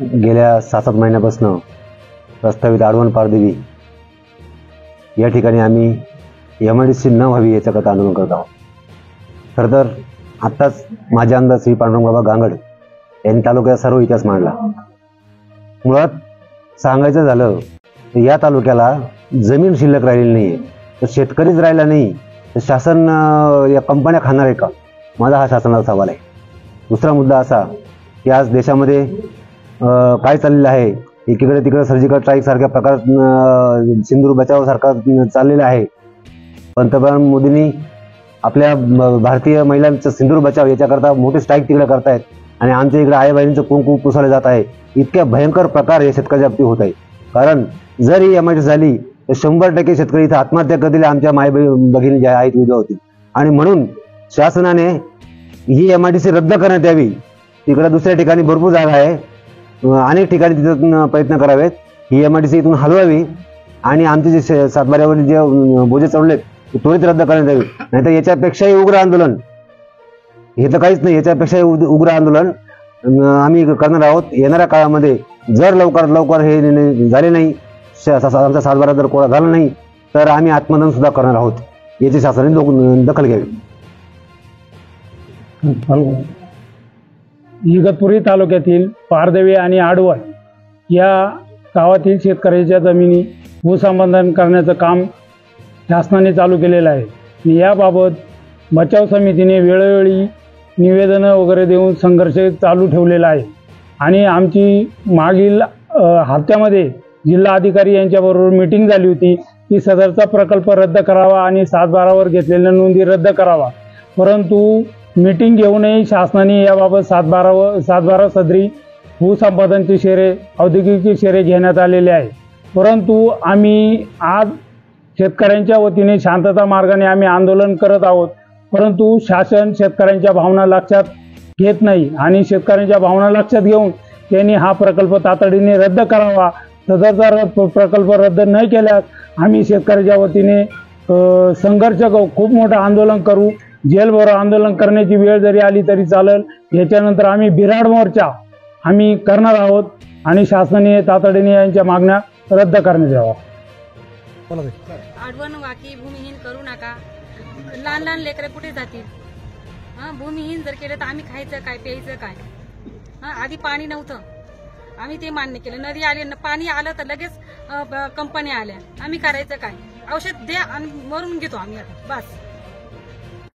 गेल्या 6-7 महिन्यापासून प्रस्तावित आडवण पारदेवी या ठिकाणी आम्ही MIDC न व्हावी याच्याकरता आंदोलन करत आहोत। खरं तर आत्ताच माझे आमदार श्री पांडुरंगबाबा गांगड यांनी तालुक्याचा सर्व इतिहास मांडला। मुळात सांगायचं झालं तर या तालुक्याला जमीन शिल्लक राहिलेली नाही, तर शेतकरीच राहिला नाही तर शासन या कंपन्या खाणार आहे का? माझा हा शासनाचा सवाल आहे। दुसरा मुद्दा असा की आज देशामध्ये काय चाललेलं आहे, एकीकडे तिकडे सर्जिकल स्ट्राईक सारख्या प्रकार सिंधूर बचाव सारखा चाललेला आहे। पंतप्रधान मोदींनी आपल्या भारतीय महिलांचं सिंधूर बचाव याच्याकरता मोठी स्ट्राईक तिकडे करतायत आणि आमच्या इकडे आई बहिणींचं कुंकू पुसवले जात आहे। इतक्या भयंकर प्रकार हे शेतकऱ्याच्या बाबतीत होत आहे। कारण जर ही MIDC झाली तर 100% शेतकरी इथं आत्महत्या करतील, आमच्या माय भगिनी ज्या आहेत विधवा होतील। आणि म्हणून शासनाने ही MIDC रद्द करण्यात यावी। तिकडे दुसऱ्या ठिकाणी भरपूर जागा आहे, अनेक ठिकाणी तिथून प्रयत्न करावेत, ही MIDC इथून हलवावी आणि आमचे जे सातबाऱ्यावरील जे बोजे चढलेत ते त्वरित रद्द करण्यात यावे। नाहीतर याच्यापेक्षाही उग्र आंदोलन, हे तर काहीच नाही, याच्यापेक्षाही उग्र आंदोलन आम्ही करणार आहोत येणाऱ्या काळामध्ये। जर लवकरात लवकर हे झाले नाही, आमचा सातबारा जर कोरा झाला नाही तर आम्ही आत्मदहन सुद्धा करणार आहोत, याची शासनाने दखल घ्यावी। इगतपुरी तालुक्यातील पारदेवी आणि आडवण या गावातील शेतकऱ्याच्या जमिनी भूसंपादन करण्याचं काम शासनाने चालू केलेलं आहे आणि याबाबत बचाव समितीने वेळोवेळी निवेदनं वगैरे देऊन संघर्ष चालू ठेवलेला आहे। आणि आमची मागील हप्त्यामध्ये जिल्हा अधिकारी यांच्याबरोबर मीटिंग झाली होती की सदरचा प्रकल्प रद्द करावा आणि 7/12वर घेतलेल्या नोंदी रद्द करावा, परंतु मीटिंग घेऊनही शासनाने याबाबत 7/12 सदरी भूसंपादनचे शेरे औद्योगिक शेरे घेण्यात आलेले आहे। परंतु आम्ही आज शेतकऱ्यांच्या वतीने शांतता मार्गाने आम्ही आंदोलन करत आहोत, परंतु शासन शेतकऱ्यांच्या भावना लक्षात घेत नाही आणि शेतकऱ्यांच्या भावना लक्षात घेऊन त्यांनी हा प्रकल्प तातडीने रद्द करावा। सदरचा प्रकल्प रद्द न केल्यास आम्ही शेतकऱ्याच्या वतीने संघर्ष खूप मोठं आंदोलन करू, जेलभरो आंदोलन करण्याची वेळ जरी आली तरी चालेल। याच्यानंतर आम्ही बिराड मोर्चा आम्ही करणार आहोत आणि शासनाने तातडीने यांच्या मागण्या रद्द करण्यात यावा। आडवण वाकी भूमिहीन करू नका, लहान लहान लेकरं कुठे जातील? भूमिहीन जर केलं तर आम्ही खायचं काय, प्यायचं काय? आधी पाणी नव्हतं, आम्ही ते मान्य केलं। नदी आली, पाणी आलं तर लगेच कंपन्या आल्या, आम्ही करायचं काय? औषध द्या आणि मरून घेतो आम्ही आता बस।